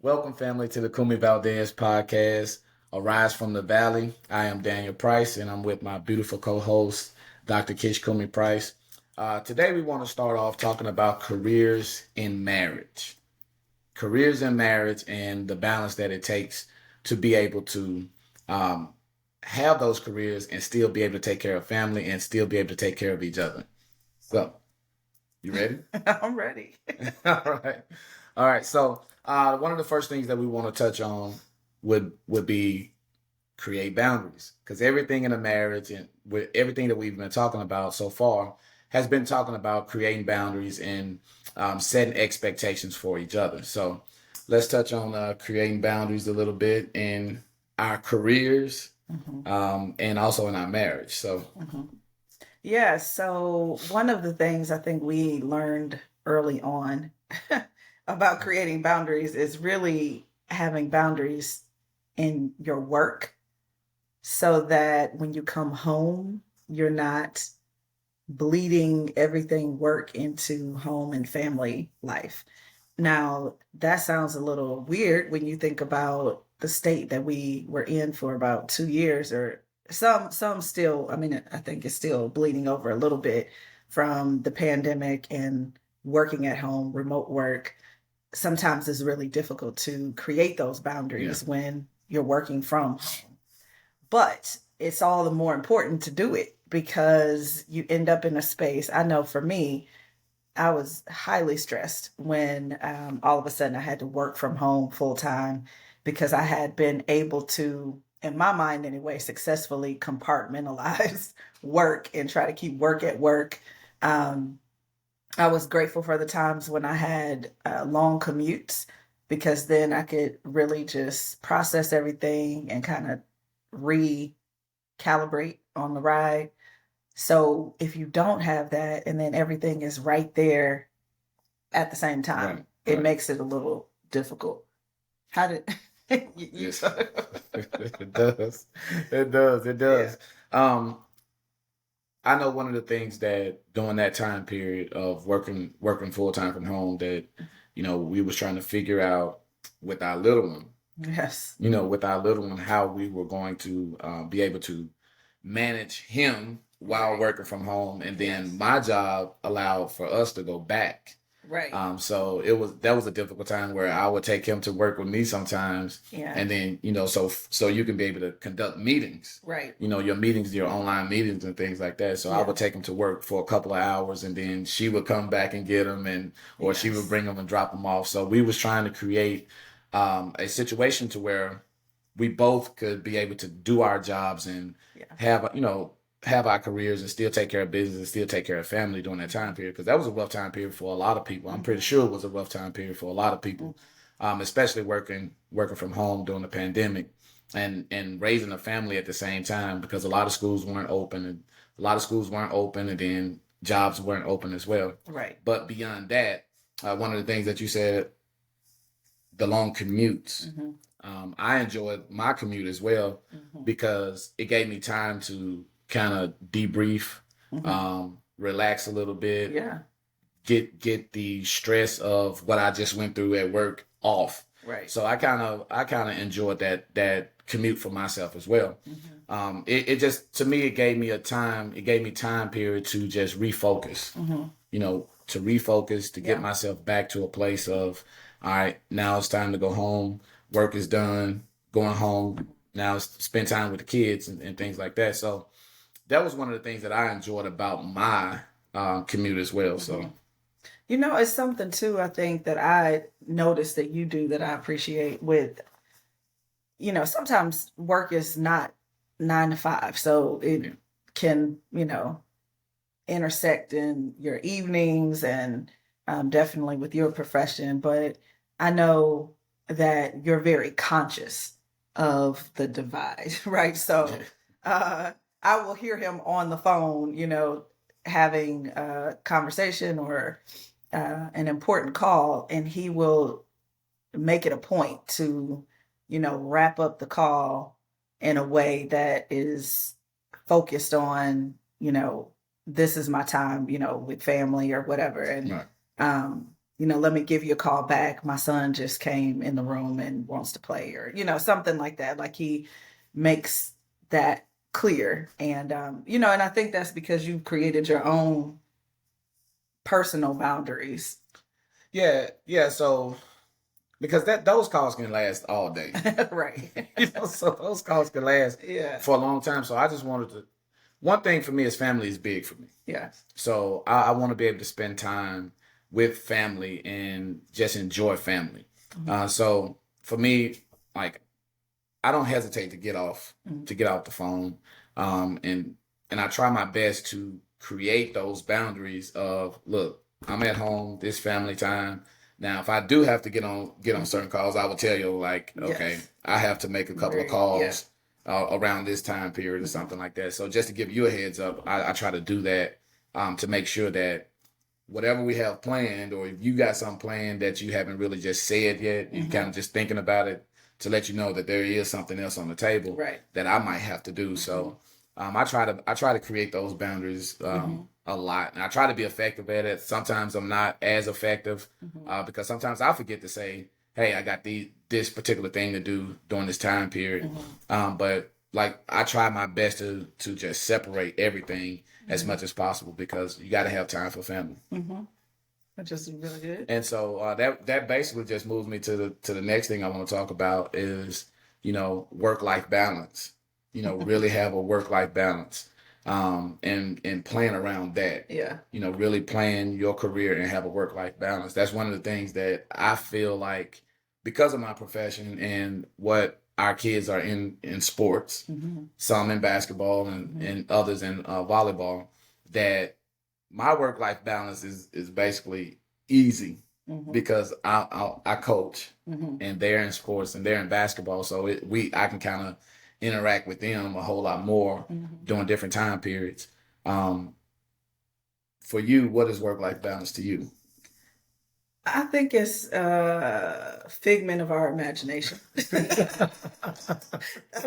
Welcome, family, to the Kumi Valdez podcast, Arise from the Valley. I am Daniel Price, and I'm with my beautiful co host, Dr. Kish Kumi Price. Today, we want to start off talking about careers in marriage. Careers in marriage and the balance that it takes to be able to um, have those careers and still be able to take care of family and still be able to take care of each other. So, you ready? I'm ready. All right. All right. So one of the first things that we want to touch on would be create boundaries, because everything in a marriage and with everything that we've been talking about so far has been talking about creating boundaries and setting expectations for each other. So let's touch on creating boundaries a little bit in our careers hmm and also in our marriage. So hmm Yeah, so one of the things I think we learned early on about creating boundaries is really having boundaries in your work so that when you come home, you're not bleeding everything work into home and family life. Now, that sounds a little weird when you think about the state that we were in for about 2 years, or some still, I mean, I think it's still bleeding over a little bit from the pandemic and working at home, remote work. Sometimes it's really difficult to create those yeah, boundaries when you're working from home. But it's all the more important to do it because you end up in a space. I know for me, I was highly stressed when all of a sudden I had to work from home full time because I had been able to, in my mind anyway, successfully compartmentalize work and try to keep work at work. Um, I was grateful for the times when I had long commutes because then I could really just process everything and kind of recalibrate on the ride. So if you don't have that and then everything is right there at the same right, time, it right. makes it a little difficult. How did you Yes, it does. It does. It yeah. does. Um, I know one of the things that during that time period of working full time from home that we was trying to figure out with our little one, Yes. with our little one, how we were going to be able to manage him while Right. working from home, and then Yes. my job allowed for us to go back. Right. So that was a difficult time where I would take him to work with me sometimes, Yeah. and then so you can be able to conduct meetings, Right. your meetings, your online meetings and things like that. So I Yeah. would take him to work for a couple of hours, and then she would come back and get him, and or she would Yes. bring him and drop him off. So we was trying to create a situation to where we both could be able to do our jobs and Yeah. have our careers and still take care of business and still take care of family during that time period, because that was a rough time period for a lot of people. I'm pretty Mm-hmm. sure it was a rough time period for a lot of Mm-hmm. people, especially working from home during the pandemic and raising a family at the same time, because a lot of schools weren't open, and then jobs weren't open as well. Right. But beyond that, one of the things that you said, the long commutes. Mm-hmm. I enjoyed my commute as well Mm-hmm. because it gave me time to kind of debrief, Mm-hmm. relax a little bit, Yeah. get the stress of what I just went through at work off. Right. So I kind of enjoyed that commute for myself as well. Mm-hmm. It just, to me, it gave me time period to just refocus, Mm-hmm. to refocus, to get Yeah. myself back to a place of, all right, now it's time to go home. Work is done. Going home now, it's spend time with the kids and things like that. So that was one of the things that I enjoyed about my commute as well. Mm-hmm. So It's something too, I think that I noticed that you do that I appreciate with, sometimes work is not 9 to 5. So it yeah, can, intersect in your evenings and definitely with your profession. But I know that you're very conscious of the divide, right? yeah, So uh, I will hear him on the phone, having a conversation or an important call, and he will make it a point to, wrap up the call in a way that is focused on, this is my time, with family or whatever. And right, um, let me give you a call back. My son just came in the room and wants to play, or, something like that. Like he makes that clear. And, and I think that's because you've created your own personal boundaries. Yeah, yeah. So because those calls can last all day. Right. So those calls can last Yeah. for a long time. So I just wanted to. One thing for me is family is big for me. Yeah. So I want to be able to spend time with family and just enjoy family. So for me, like I don't hesitate to get off the phone, and I try my best to create those boundaries of look, I'm at home, this family time. Now, if I do have to get on certain calls, I will tell you like, okay, Yes. I have to make a couple of Right. Yeah. calls around this time period or something like that. So just to give you a heads up, I try to do that to make sure that whatever we have planned, or if you got something planned that you haven't really just said yet, you kind of just thinking about it to let you know that there is something else on the table Right. that I might have to do. So I try to create those boundaries a lot, and I try to be effective at it. Sometimes I'm not as effective because sometimes I forget to say, "Hey, I got this particular thing to do during this time period." But like I try my best to just separate everything as much as possible because you got to have time for family. Which is really good. And so that basically just moves me to the next thing I want to talk about is work life balance. Really have a work life balance, and plan around that. Yeah. Really plan your career and have a work life balance. That's one of the things that I feel like because of my profession and what our kids are in sports, some in basketball and others in volleyball, that my work life balance is basically easy because I coach and they're in sports and they're in basketball, so I can kind of interact with them a whole lot more during different time periods. Um, for you, what is work life balance to you? I think it's a figment of our imagination. That's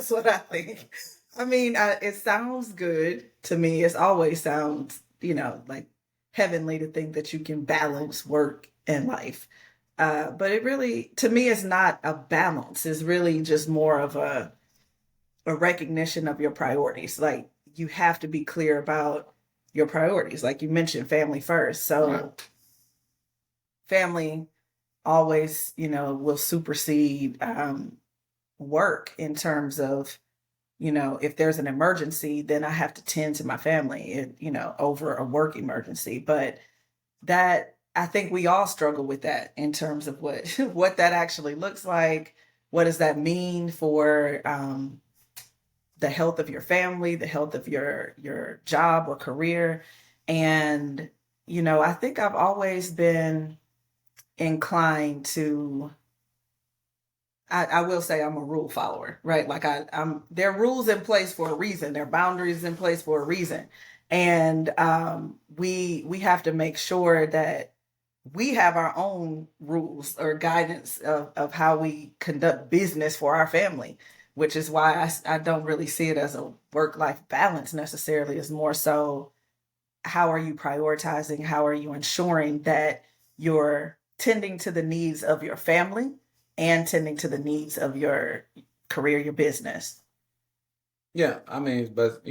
what I think. I mean, it sounds good to me. It always sounds, like heavenly to think that you can balance work and life. But it really, to me, it's not a balance. It's really just more of a recognition of your priorities. Like you have to be clear about your priorities. Like you mentioned, family first. So Right. family always, will supersede work in terms of, if there's an emergency, then I have to tend to my family, over a work emergency. But that I think we all struggle with that in terms of what what that actually looks like. What does that mean for the health of your family, the health of your job or career? And I think I've always been inclined to I will say I'm a rule follower, right? Like I'm there are rules in place for a reason. There are boundaries in place for a reason. And we have to make sure that we have our own rules or guidance of how we conduct business for our family, which is why I don't really see it as a work-life balance necessarily. It's more so how are you prioritizing? How are you ensuring that you're tending to the needs of your family and tending to the needs of your career, your business? Yeah, I mean, but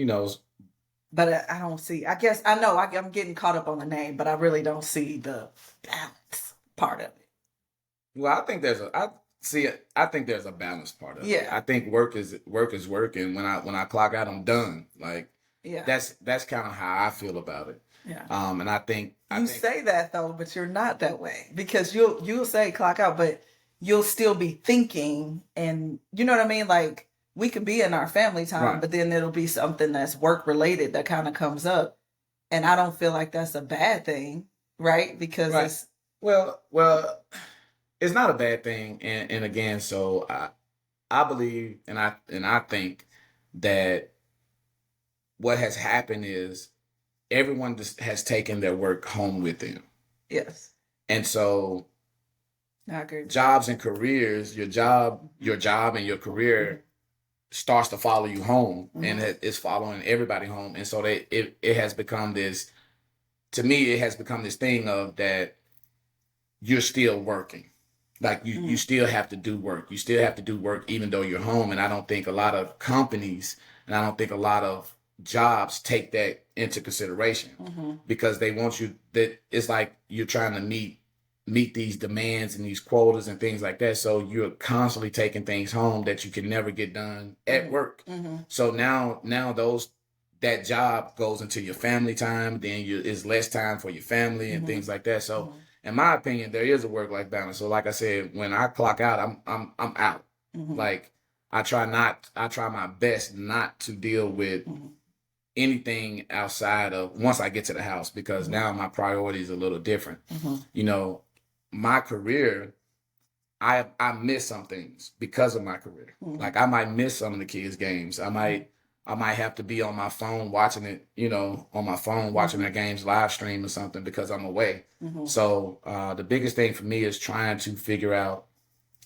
But I don't see, I guess, I know I'm getting caught up on the name, but I really don't see the balance part of it. well, I think there's a I see it. I think there's a balance part of it. Yeah. I think work is work, and when I clock out, I'm done. Like Yeah. that's kind of how I feel about it. Yeah. And I You think say that though, but you're not that way because you'll say clock out, but you'll still be thinking, and you know what I mean? Like we could be in our family time, right, but then it'll be something that's work related that kind of comes up. And I don't feel like that's a bad thing, right? Because right. it's Well, it's not a bad thing, and again, so I believe and I think that what has happened is everyone just has taken their work home with them, yes, and so I agree with that. jobs and careers, your job and your career starts to follow you home, and it's following everybody home, and so it has become this. To me, it has become this thing of that you're still working. Like you Mm-hmm. still have to do work. You still have to do work even though you're home. And I don't think a lot of companies and I don't think a lot of jobs take that into consideration Mm-hmm. because they want you that it's like you're trying to meet these demands and these quotas and things like that. So you're constantly taking things home that you can never get done at work. Mm-hmm. So now those that job goes into your family time, then it's less time for your family and Mm-hmm. things like that. So Mm-hmm. in my opinion, there is a work life balance. So like I said, when I clock out, I'm out. Mm-hmm. Like I try my best not to deal with Mm-hmm. anything outside of once I get to the house because Mm-hmm. now my priorities are a little different. Mm-hmm. You know, my career, I miss some things because of my career. Mm-hmm. Like I might miss some of the kids' games. I might have to be on my phone watching it, on my phone watching Mm-hmm. their games live stream or something because I'm away. Mm-hmm. So the biggest thing for me is trying to figure out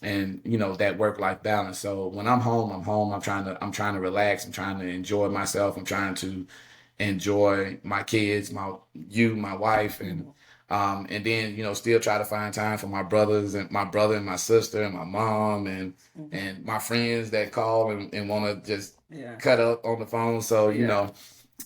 and that work life balance. So when I'm home, I'm home. I'm trying to relax. I'm trying to enjoy myself. I'm trying to enjoy my kids, my wife, Mm-hmm. and then still try to find time for my brothers and my brother and my sister and my mom Mm-hmm. and my friends that call and want to just Yeah. cut up on the phone. So Yeah.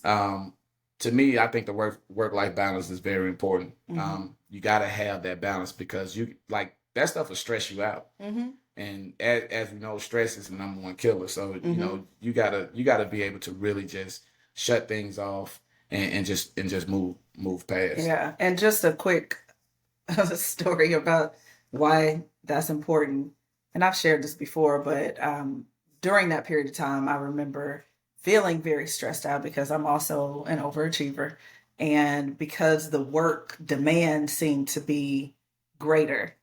um, to me, I think the work life balance is very important. Mm-hmm. You got to have that balance because you like that stuff will stress you out. Mm-hmm. And as we know, stress is the number one killer. So Mm-hmm. you gotta be able to really just shut things off and just move past. Yeah. And just a quick story about why that's important. And I've shared this before, but during that period of time, I remember feeling very stressed out because I'm also an overachiever. And because the work demand seemed to be greater.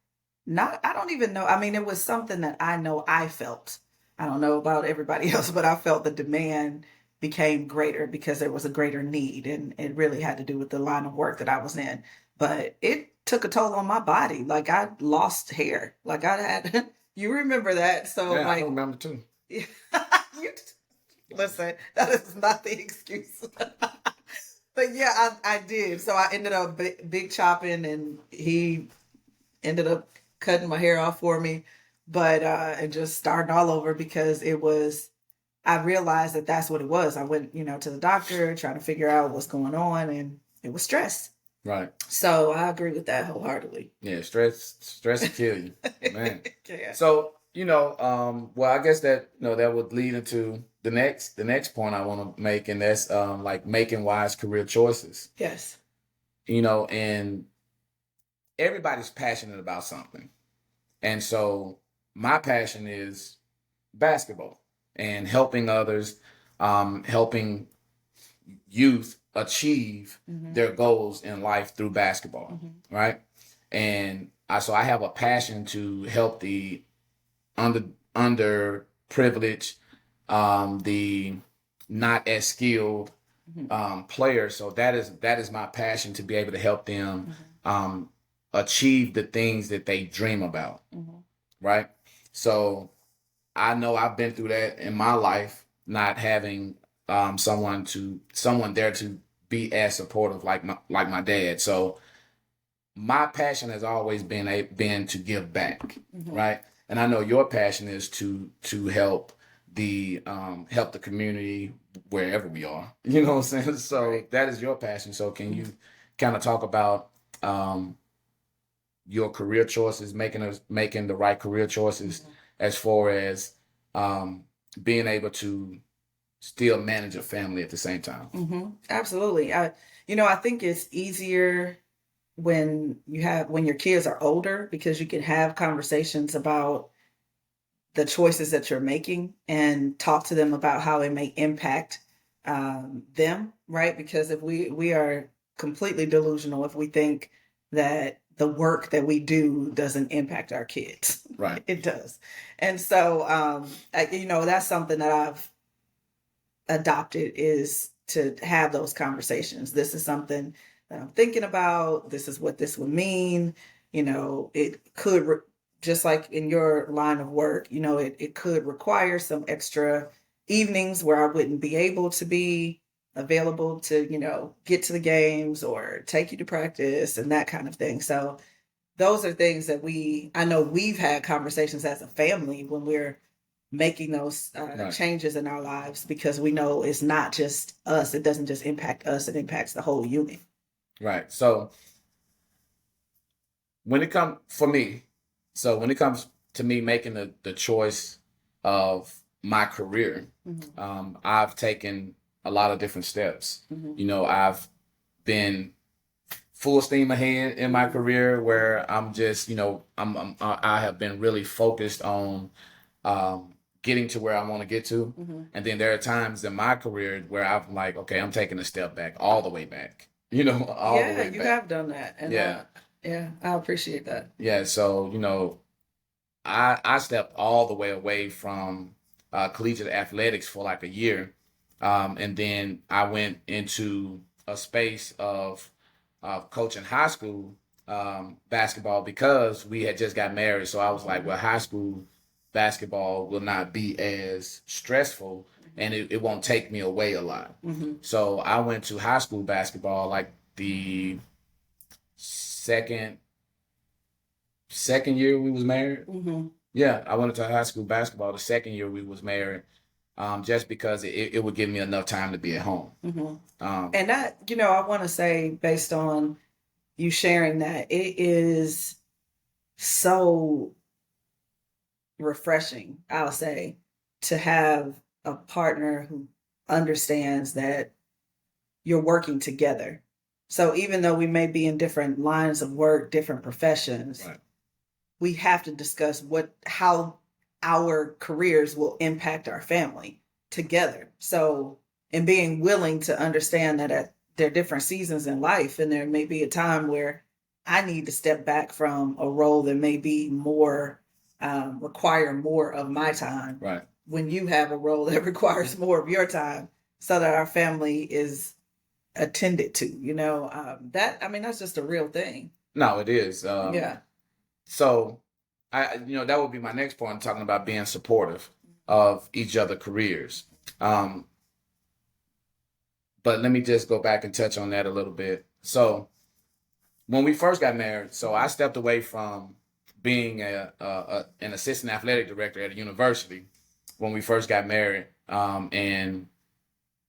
Not, I don't even know. I mean, it was something that I know I felt. I don't know about everybody else, but I felt the demand became greater because there was a greater need. And it really had to do with the line of work that I was in, but it took a toll on my body. Like I lost hair. Like I had, you remember that. So Yeah, I like, remember too. you listen, that is not the excuse. But yeah, I did. So I ended up big chopping and he ended up cutting my hair off for me, but, and just starting all over because it was, I realized that that's what it was. I went, to the doctor trying to figure out what's going on and it was stress. Right. So I agree with that wholeheartedly. Yeah, stress will kill you, man. Yeah. So well, I guess that that would lead into the next point I want to make, and that's like making wise career choices. Yes. And everybody's passionate about something, and so my passion is basketball and helping others, helping youth achieve Mm-hmm. their goals in life through basketball, Mm-hmm. right? And so I have a passion to help the under underprivileged, the not as skilled Mm-hmm. players. So that is my passion to be able to help them Mm-hmm. um, achieve the things that they dream about, Mm-hmm. right? So I know I've been through that in my life, not having someone there to be as supportive like my dad. So my passion has always been to give back, Mm-hmm. right? And I know your passion is to help the community wherever we are. You know what I'm saying? So Right. that is your passion. So can Mm-hmm. you kind of talk about um, your career choices, making the right career choices Mm-hmm. as far as um, being able to still manage a family at the same time? Mm-hmm. Absolutely. I think it's easier when your kids are older because you can have conversations about the choices that you're making and talk to them about how it may impact them, right? Because if we are completely delusional if we think that the work that we do doesn't impact our kids. Right. It does. And so that's something that I've adopted is to have those conversations. This is something that I'm thinking about. This is what this would mean. It could, just like in your line of work, it could require some extra evenings where I wouldn't be able to be available to, get to the games or take you to practice and that kind of thing. So those are things that I know we've had conversations as a family when we're making those Right. changes in our lives, because we know it's not just us. It doesn't just impact us, it impacts the whole unit. Right. So when it comes for me, so when it comes to me making the choice of my career, I've taken a lot of different steps. I've been full steam ahead in my career where I'm just, I have been really focused on getting to where I want to get to. And then there are times in my career where I'm like, okay, I'm taking a step back, all the way back, all the Yeah, way you back. have done that, and Yeah. yeah, I appreciate that. Yeah. So, I stepped all the way away from collegiate athletics for like a year. And then I went into a space of coaching high school basketball because we had just got married. So I was like, well, high school basketball will not be as stressful and it won't take me away a lot. So I went to high school basketball like the second year we was married. Yeah, I went to high school basketball the second year we was married, just because it would give me enough time to be at home. And that, I want to say, based on you sharing that, it is so refreshing, I'll say, to have a partner who understands that you're working together. So even though we may be in different lines of work, different professions, Right. we have to discuss how our careers will impact our family together. So, and being willing to understand that there are different seasons in life, and there may be a time where I need to step back from a role that may be more require more of my time. Right. When you have a role that requires more of your time, so that our family is attended to. That's just a real thing. No, it is. Yeah. So, that would be my next point, talking about being supportive of each other careers. But let me just go back and touch on that a little bit. So, when we first got married, so I stepped away from being an assistant athletic director at a university when we first got married. And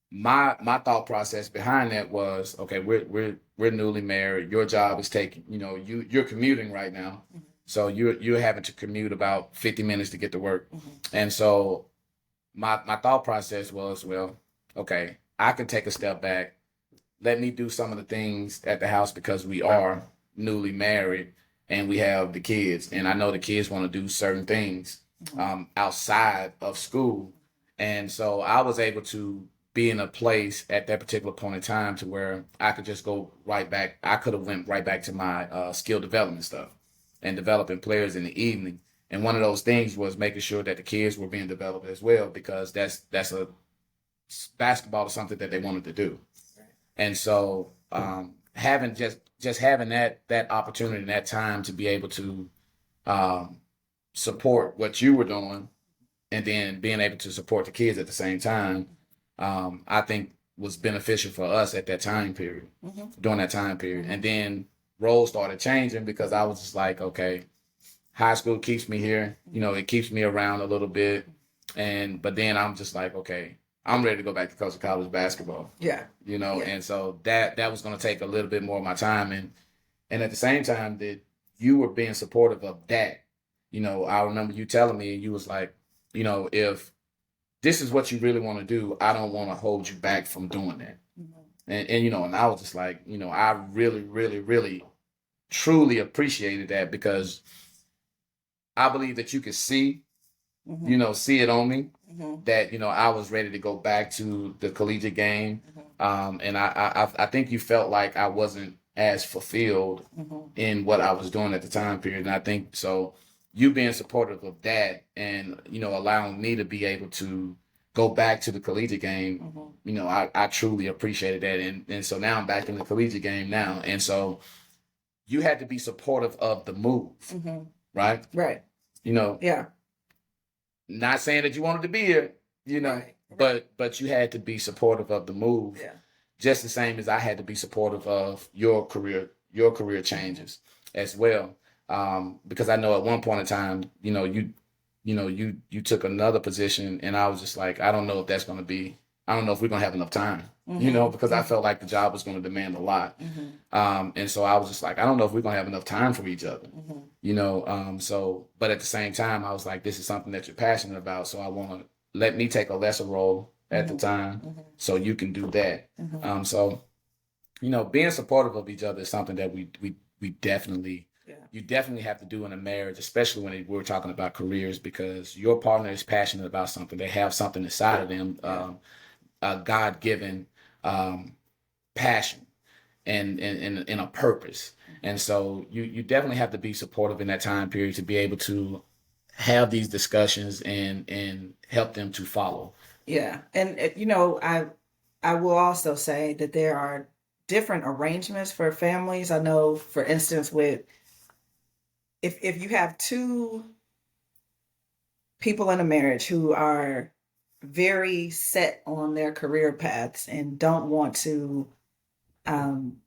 my thought process behind that was, okay, we're newly married. Your job is taking, you're commuting right now. So you're having to commute about 50 minutes to get to work. And so my thought process was, well, okay, I can take a step back. Let me do some of the things at the house because we are newly married and we have the kids. And I know the kids want to do certain things outside of school. And so I was able to be in a place at that particular point in time to where I could just go right back. I could have went right back to my skill development stuff and developing players in the evening. And one of those things was making sure that the kids were being developed as well, because that's a basketball is something that they wanted to do. And so having just having that opportunity and that time to be able to support what you were doing and then being able to support the kids at the same time, I think was beneficial for us at that time period, during that time period. And then roles started changing because I was just like, okay, high school keeps me here, it keeps me around a little bit. But then I'm just like, okay, I'm ready to go back to coaching college basketball. Yeah. And so that was going to take a little bit more of my time. And at the same time that you were being supportive of that, I remember you telling me, you was like, if this is what you really want to do, I don't want to hold you back from doing that. And I was just like, I really, really, really, truly appreciated that, because I believe that you could see, see it on me that, I was ready to go back to the collegiate game. And I think you felt like I wasn't as fulfilled in what I was doing at the time period. And I think so you being supportive of that and, allowing me to be able to go back to the collegiate game, I truly appreciated that. And so now I'm back in the collegiate game now. And so you had to be supportive of the move, right? Right. Yeah. Not saying that you wanted to be here, Right. but you had to be supportive of the move. Yeah. Just the same as I had to be supportive of your career changes as well. Because I know at one point in time, you took another position, and I was just like, I don't know if that's going to be, I don't know if we're going to have enough time, because I felt like the job was going to demand a lot. And so I was just like, I don't know if we're going to have enough time for each other, but at the same time, I was like, this is something that you're passionate about. So I want to let me take a lesser role at the time so you can do that. So, being supportive of each other is something that we definitely, you definitely have to do in a marriage, especially when we're talking about careers, because your partner is passionate about something. They have something inside of them, a God-given passion and a purpose. And so you definitely have to be supportive in that time period to be able to have these discussions and help them to follow. Yeah. And, I will also say that there are different arrangements for families. I know, for instance, with if you have two people in a marriage who are very set on their career paths and don't want to um,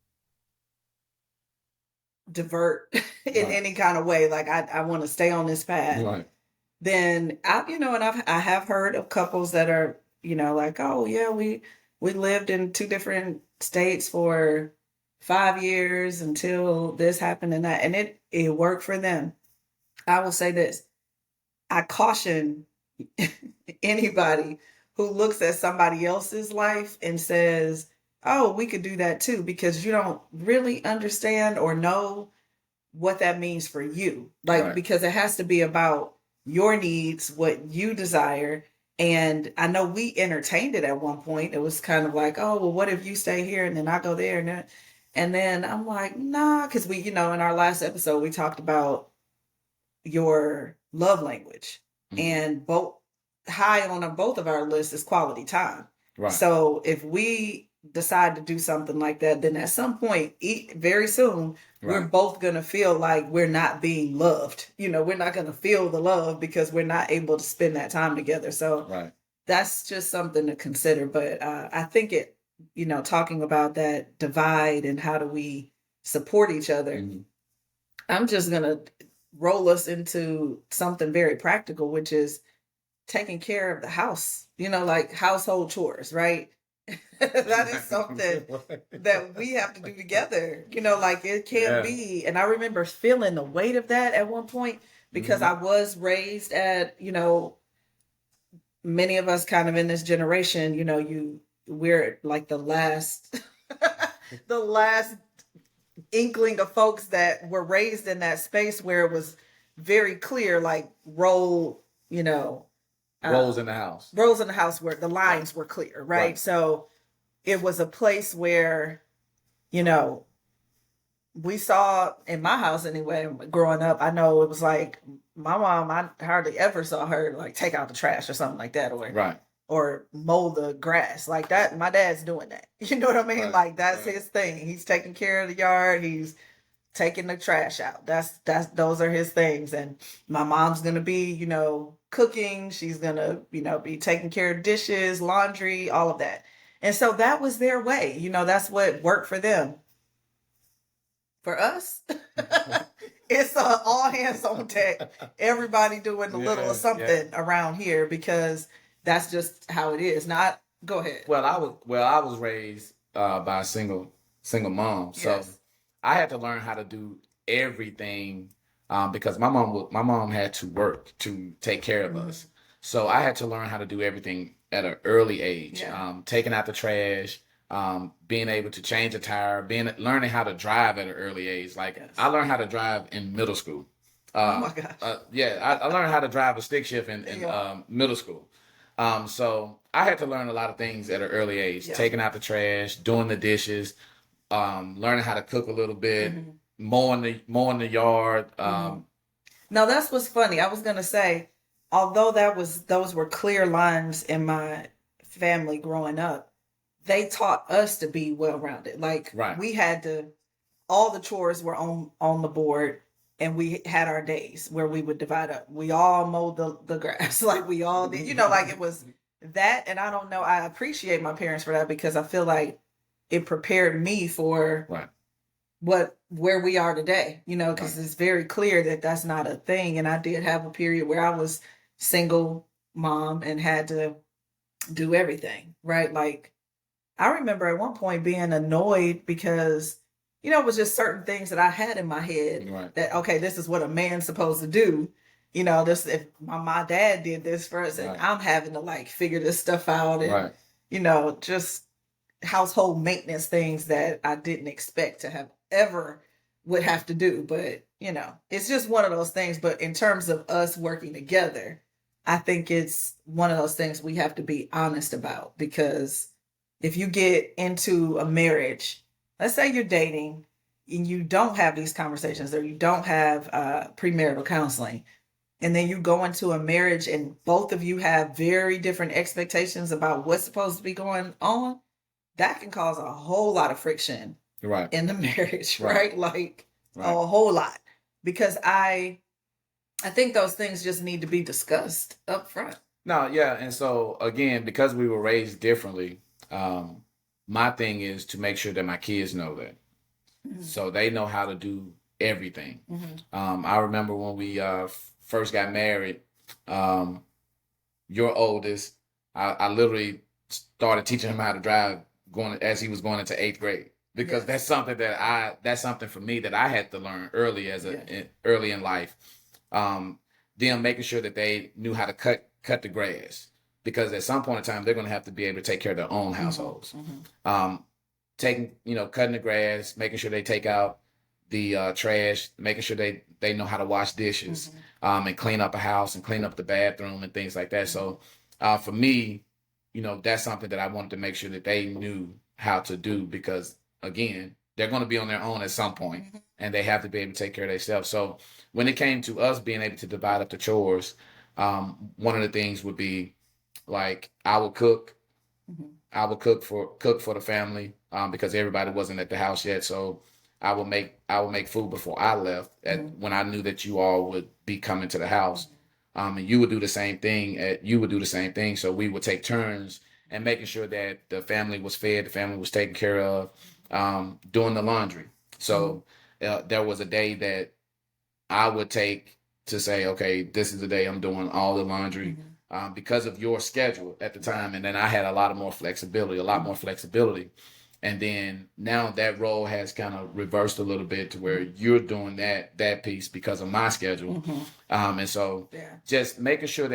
divert in Right. any kind of way, like I want to stay on this path, Right. then I have heard of couples that are, like, oh yeah, we lived in two different states for 5 years until this happened and that, and it worked for them. I will say this: I caution anybody who looks at somebody else's life and says, "Oh, we could do that too," because you don't really understand or know what that means for you. Like, Right. because it has to be about your needs, what you desire. And I know we entertained it at one point. It was kind of like, oh, well, what if you stay here and then I go there? And then I'm like, nah, because we, in our last episode, we talked about your love language. And both high on both of our lists is quality time. Right. So if we decide to do something like that, then at some point, very soon, we're Right. both going to feel like we're not being loved. We're not going to feel the love because we're not able to spend that time together. So Right. that's just something to consider. But I think talking about that divide and how do we support each other, I'm just going to roll us into something very practical, which is taking care of the house, like household chores, right? That is something that we have to do together. Like, it can't be. And I remember feeling the weight of that at one point because I was raised at, many of us kind of in this generation, we're like the last, the last inkling of folks that were raised in that space where it was very clear, like roles in the house. Roles in the house where the lines were clear, right? So it was a place where, we saw, in my house anyway, growing up, I know it was like my mom, I hardly ever saw her like take out the trash or something like that, or mow the grass like that. My dad's doing that. You know what I mean? Like, that's his thing. He's taking care of the yard. He's taking the trash out. Those are his things. And my mom's gonna be, cooking. She's gonna, be taking care of dishes, laundry, all of that. And so that was their way. That's what worked for them. For us, it's all hands on deck. Everybody doing a little of something around here because that's just how it is. Not go ahead. Well, I was raised by a single mom, so I had to learn how to do everything because my mom had to work to take care of us. So I had to learn how to do everything at an early age. Taking out the trash, being able to change a tire, learning how to drive at an early age. Like, I learned how to drive in middle school. Oh my gosh. I learned how to drive a stick shift in middle school. So I had to learn a lot of things at an early age, taking out the trash, doing the dishes, learning how to cook a little bit, mowing the yard. No, that's what's funny. I was gonna say, although those were clear lines in my family growing up, they taught us to be well rounded. Like, we had to, all the chores were on the board, and we had our days where we would divide up. We all mowed the grass, like we all did, like it was that. And I don't know, I appreciate my parents for that because I feel like it prepared me for what where we are today, Right. because it's very clear that that's not a thing. And I did have a period where I was single mom and had to do everything, right? Like, I remember at one point being annoyed because, it was just certain things that I had in my head Right. that, okay, this is what a man's supposed to do. This, if my dad did this for us, and Right. I'm having to like figure this stuff out, and, Right. just household maintenance things that I didn't expect to have ever would have to do. But, it's just one of those things. But in terms of us working together, I think it's one of those things we have to be honest about, because if you get into a marriage, let's say you're dating and you don't have these conversations, or you don't have premarital counseling, and then you go into a marriage and both of you have very different expectations about what's supposed to be going on, that can cause a whole lot of friction Right. in the marriage, Right. right? Like Right. a whole lot. Because I think those things just need to be discussed up front. No, yeah, and so again, because we were raised differently, my thing is to make sure that my kids know that, so they know how to do everything. I remember when we first got married, um, your oldest, I literally started teaching him how to drive going as he was going into eighth grade, because Yes. that's something for me that I had to learn early Yes. early in life. Them making sure that they knew how to cut the grass, because at some point in time they're going to have to be able to take care of their own households. Um, cutting the grass, making sure they take out the trash, making sure they know how to wash dishes, and clean up a house and clean up the bathroom and things like that. So for me, that's something that I wanted to make sure that they knew how to do, because again, they're going to be on their own at some point, and they have to be able to take care of themselves. So when it came to us being able to divide up the chores, one of the things would be like I would cook for the family, because everybody wasn't at the house yet. So I would make food before I left when I knew that you all would be coming to the house. And you would do the same thing. You would do the same thing. So we would take turns and making sure that the family was fed, the family was taken care of, doing the laundry. So there was a day that I would take to say, okay, this is the day I'm doing all the laundry, because of your schedule at the time. And then I had a lot more flexibility. And then now that role has kind of reversed a little bit to where you're doing that piece because of my schedule. And so Yeah. just making sure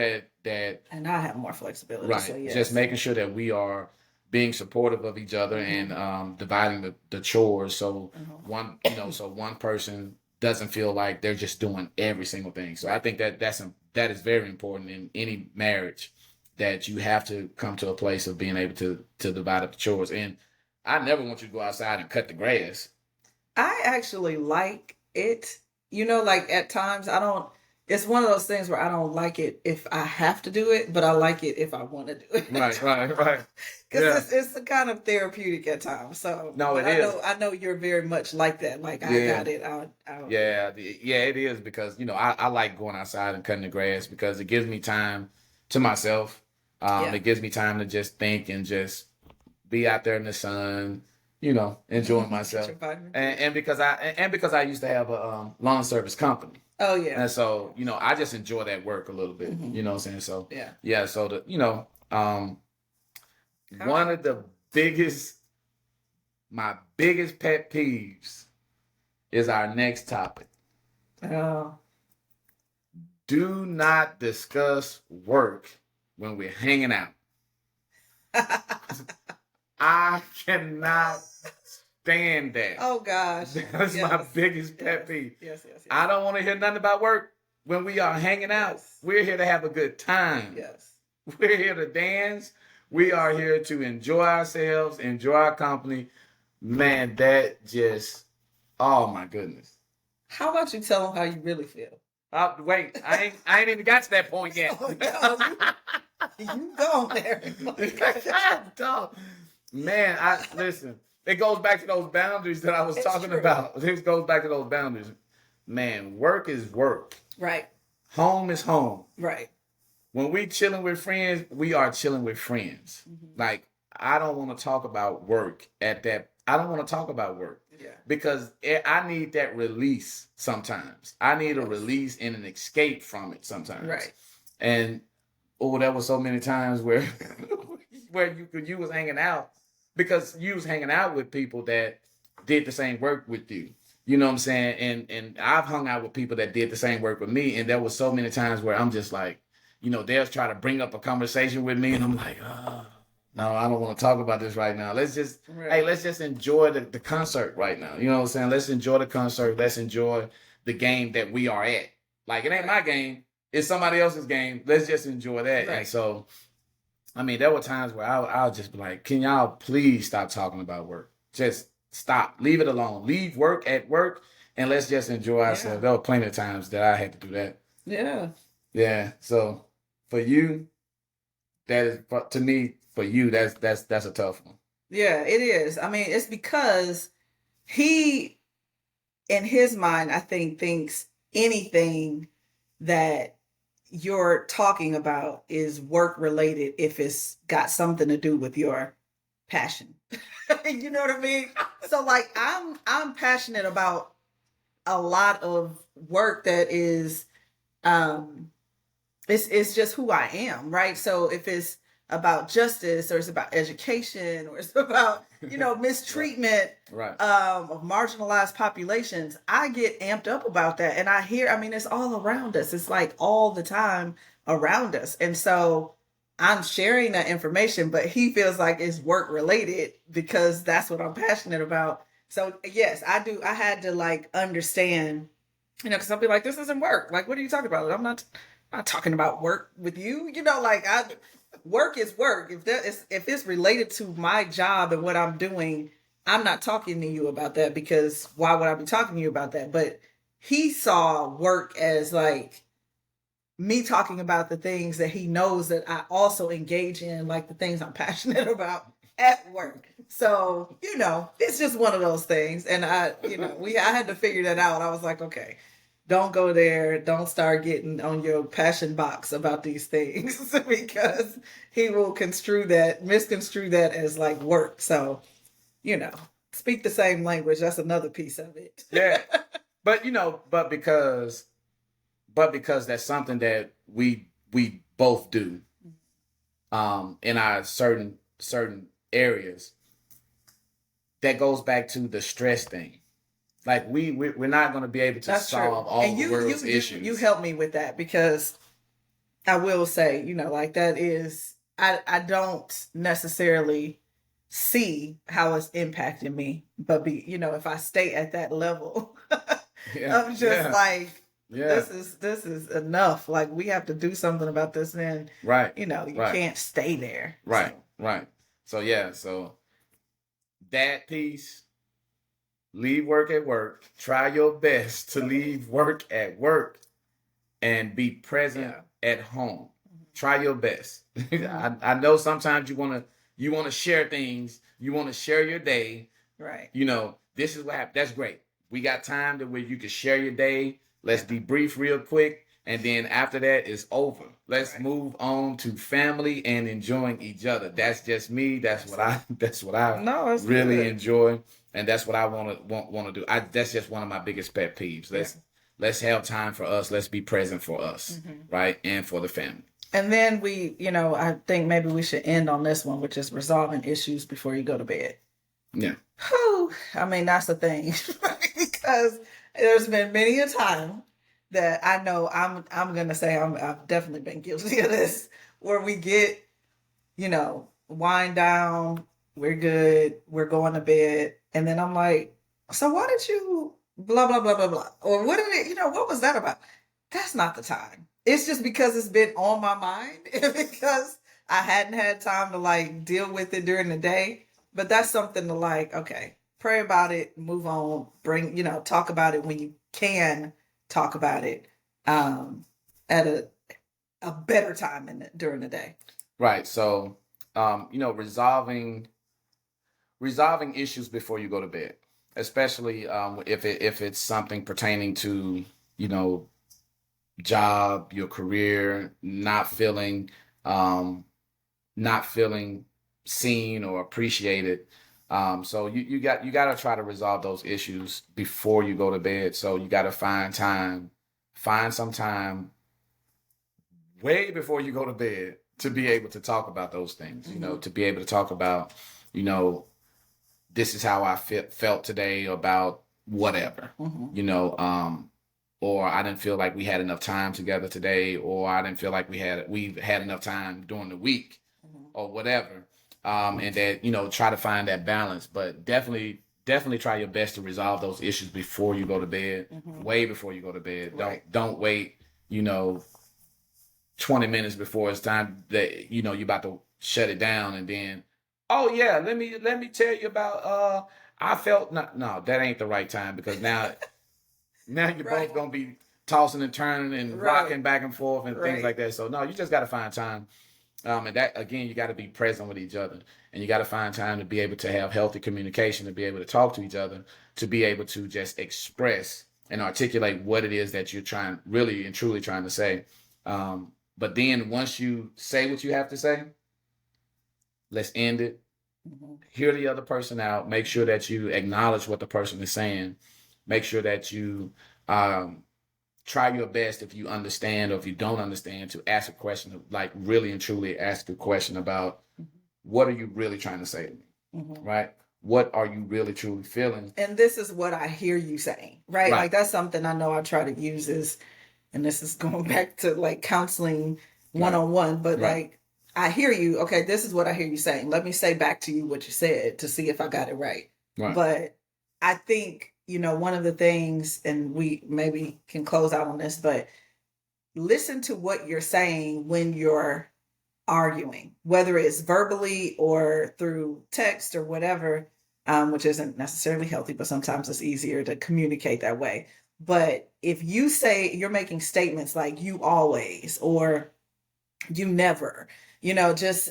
And I have more flexibility. right, So yes. just making sure that we are being supportive of each other and dividing the chores, so one person doesn't feel like they're just doing every single thing. So I think that is very important in any marriage, that you have to come to a place of being able to divide up the chores. And I never want you to go outside and cut the grass. I actually like it. Like at times I don't, it's one of those things where I don't like it if I have to do it, but I like it if I want to do it. Right. Because it's a kind of therapeutic at times. So No, but it is. I know you're very much like that. Like I Yeah. got it. Yeah, it is, because I like going outside and cutting the grass, because it gives me time to myself. Yeah. It gives me time to just think and just be out there in the sun, enjoying myself. Get your vitamin D. And because I used to have a lawn service company, Oh yeah. and so I just enjoy that work a little bit. You know what I'm saying? So Yeah. yeah. So one right. of the my biggest pet peeves is our next topic. Oh. Do not discuss work when we're hanging out. I cannot stand that. Oh gosh. That's my biggest pet peeve. Yes. I don't want to hear nothing about work when we are hanging out. Yes. We're here to have a good time. Yes. We're here to dance. We are here to enjoy ourselves, enjoy our company. Man, that just, oh my goodness. How about you tell them how you really feel? Wait, I ain't even got to that point yet. Oh, no, you go there. Dog. Man, listen. It goes back to those boundaries that I was talking about. It goes back to those boundaries. Man, work is work. Right. Home is home. Right. When we chilling with friends, we are chilling with friends. Like, I don't want to talk about work at that. I don't want to talk about work. Yeah. because I need that release sometimes. I need a release and an escape from it sometimes. Right. And oh, there was so many times where where you was hanging out because you was hanging out with people that did the same work with you. You know what I'm saying? And I've hung out with people that did the same work with me, and there was so many times where I'm just like, they'll try to bring up a conversation with me, and I'm like, oh, no, I don't want to talk about this right now. Let's just enjoy the concert right now. You know what I'm saying? Let's enjoy the concert. Let's enjoy the game that we are at. Like, it ain't my game. It's somebody else's game. Let's just enjoy that. Right. And so, I mean, there were times where I'll just be like, can y'all please stop talking about work? Just stop. Leave it alone. Leave work at work and let's just enjoy ourselves. There were plenty of times that I had to do that. Yeah. Yeah. So for you, to me, for you, that's a tough one. Yeah, it is. I mean, it's because he, in his mind, I think, thinks anything that you're talking about is work related if it's got something to do with your passion. You know what I mean? So like I'm passionate about a lot of work that is um it's just who I am, right? So if it's about justice or it's about education or it's about, mistreatment Right. of marginalized populations, I get amped up about that. And I mean, it's all around us. It's like all the time around us. And so I'm sharing that information, but he feels like it's work related because that's what I'm passionate about. So yes, I do. I had to like understand, because some people like, this isn't work. Like, what are you talking about? I'm not talking about work with you. Work is work. If it's related to my job and what I'm doing, I'm not talking to you about that because why would I be talking to you about that? But he saw work as like me talking about the things that he knows that I also engage in, like the things I'm passionate about at work. So, it's just one of those things. And I had to figure that out. I was like, okay, don't go there. Don't start getting on your passion box about these things because he will misconstrue that as like work. So, speak the same language. That's another piece of it. Yeah. But because that's something that we both do in our certain areas, that goes back to the stress thing. Like we're not going to be able to That's solve true. all And the world's you issues. you help me with that because I will say, like that is I don't necessarily see how it's impacting me, but if I stay at that level, Yeah. I'm just Yeah. like Yeah. this is enough. Like we have to do something about this, and Right. you Right. can't stay there. Right. So, Right. So yeah. So that piece. Leave work at work. Try your best to leave work at work and be present at home. Try your best. I know sometimes you wanna share things. You wanna share your day. right. This is what happened. That's great. We got time to where you can share your day. Let's debrief real quick. And then after that, it's over. Let's move on to family and enjoying each other. That's just me. That's what I No, it's really good. enjoy. And that's what I want to do. That's just one of my biggest pet peeves. Let's have time for us. Let's be present for us, right? And for the family. And then I think maybe we should end on this one, which is resolving issues before you go to bed. Yeah. Whew, I mean, that's the thing because there's been many a time that I know I'm gonna say I've definitely been guilty of this, where we get wind down, we're good, we're going to bed, and then I'm like, so why did you blah blah blah blah blah, or what did it, what was that about? That's not the time. It's just because it's been on my mind and because I hadn't had time to like deal with it during the day. But that's something to like, okay, pray about it, move on, talk about it when you can talk about it at a better time during the day. Right. So, resolving issues before you go to bed, especially if it's something pertaining to you know job, your career, not feeling seen or appreciated. So you got to try to resolve those issues before you go to bed. So you got to find some time way before you go to bed to be able to talk about those things. You know, Mm-hmm. to be able to talk about, you know, this is how I felt today about whatever. Mm-hmm. You know, or I didn't feel like we had enough time together today, or I didn't feel like we've had enough time during the week, Mm-hmm. or whatever. And that, you know, try to find that balance, but definitely try your best to resolve those issues before you go to bed, Mm-hmm. way before you go to bed. Right. Don't wait, you know, 20 minutes before it's time that, you know, you're about to shut it down, and then, oh yeah, let me tell you about I felt, no, that ain't the right time, because now you're Right. both gonna be tossing and turning and Right. rocking back and forth and things Right. like that. So no, you just got to find time. And that, again, you got to be present with each other, and you got to find time to be able to have healthy communication, to be able to talk to each other, to be able to just express and articulate what it is that you're trying, really and truly trying to say. But then once you say what you have to say, let's end it. Mm-hmm. Hear the other person out. Make sure that you acknowledge what the person is saying. Make sure that you um, try your best, if you understand or if you don't understand, to ask a question, like really and truly ask a question about, what are you really trying to say to me, Mm-hmm. right? What are you really truly feeling? And this is what I hear you saying, right? Right, Like that's something I know I try to use is, and this is going back to like counseling one right, on one, but right, like I hear you. Okay, this is what I hear you saying. Let me say back to you what you said to see if I got it right. right, But I think, one of the things, and we maybe can close out on this, but listen to what you're saying when you're arguing, whether it's verbally or through text or whatever, which isn't necessarily healthy, but sometimes it's easier to communicate that way. But if you say you're making statements like you always or you never, just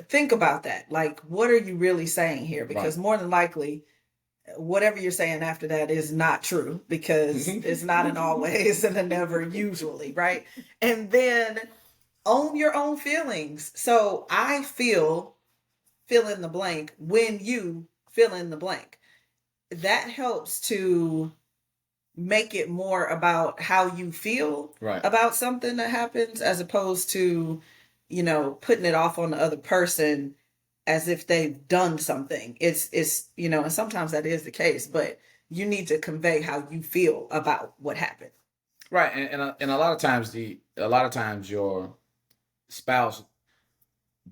think about that. Like, what are you really saying here? right. Because more than likely, whatever you're saying after that is not true because it's not an always and a never usually, right? And then own your own feelings. So I fill in the blank when you fill in the blank. That helps to make it more about how you feel Right. about something that happens as opposed to, putting it off on the other person as if they've done something. And sometimes that is the case, but you need to convey how you feel about what happened. Right, and a lot of times your spouse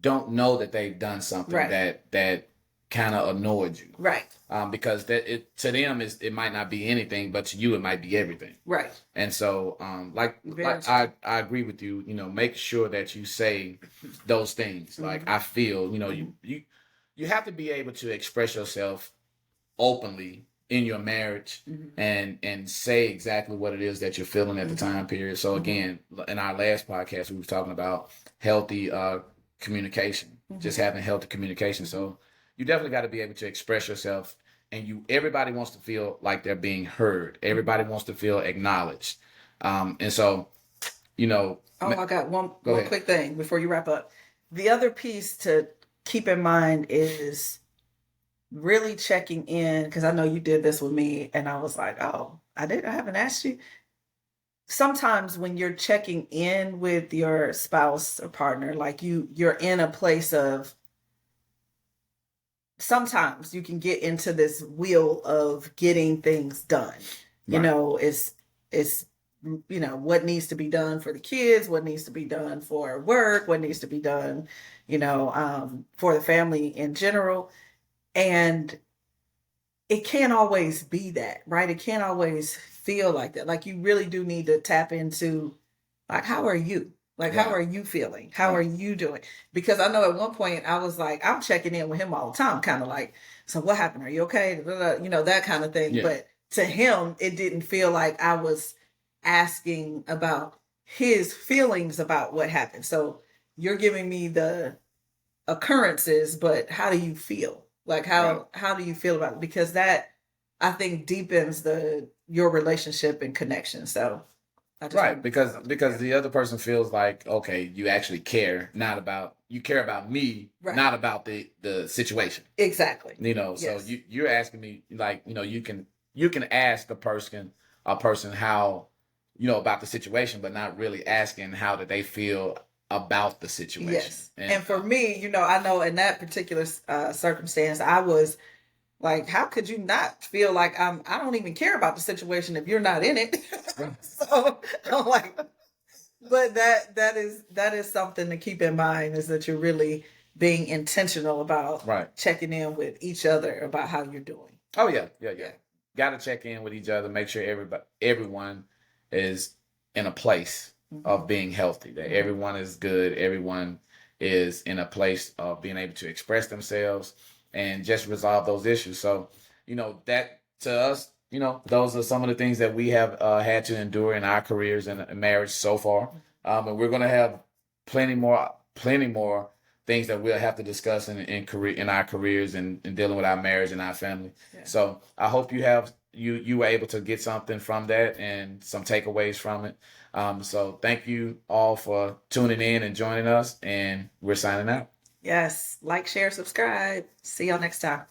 don't know that they've done something Right. that kind of annoyed you, Right. because that, it to them, it might not be anything, but to you it might be everything. Right. And so, Very like true. I agree with you. You know, make sure that you say those things. Like, Mhm. I feel, you have to be able to express yourself openly in your marriage, Mhm. and say exactly what it is that you're feeling at the Mhm. time period. So Mhm. again, in our last podcast, we were talking about healthy communication, just Mhm. having healthy communication. Mhm. So you definitely got to be able to express yourself, and everybody wants to feel like they're being heard. Everybody Mhm. wants to feel acknowledged. And so, you know, Oh, I got one go one ahead. quick thing before you wrap up. The other piece to keep in mind is really checking in because I know you did this with me and I was like, "Oh, I haven't asked you." Sometimes when you're checking in with your spouse or partner, like you're in a place of sometimes you can get into this wheel of getting things done. Right. It's what needs to be done for the kids, what needs to be done for work, what needs to be done, for the family in general. And it can't always be that, right? It can't always feel like that. Like you really do need to tap into like how are you? Like how Right. are you feeling? How are Right. you doing? Because I know at one point I was like, I'm checking in with him all the time, kind of like, so what happened? Are you okay? That kind of thing. Yeah. But to him, it didn't feel like I was asking about his feelings about what happened. So you're giving me the occurrences, but how do you feel? Like Right. how do you feel about it? Because that I think deepens the your relationship and connection. So I just Right, want to be because settled. Yeah. the other person feels like, okay, you actually care, not about you care about me, Right. not about the situation. Exactly. So Yes. you're asking me, like, you can ask a person how, about the situation, but not really asking how do they feel about the situation. Yes. And And for me, I know in that particular circumstance, I was like, how could you not feel like I don't even care about the situation if you're not in it? So I'm like, but that is something to keep in mind, is that you're really being intentional about right. checking in with each other about how you're doing. Oh yeah, yeah, yeah. Yeah. Got to check in with each other, make sure everyone is in a place Mm-hmm. of being healthy. That Mm-hmm. everyone is good. Everyone is in a place of being able to express themselves and just resolve those issues. So, that to us, those are some of the things that we have had to endure in our careers and marriage so far. And we're gonna have plenty more things that we'll have to discuss in our careers and dealing with our marriage and our family. Yeah. So I hope you were able to get something from that and some takeaways from it. So thank you all for tuning in and joining us, and we're signing out. Yes. Like, share, subscribe. See y'all next time.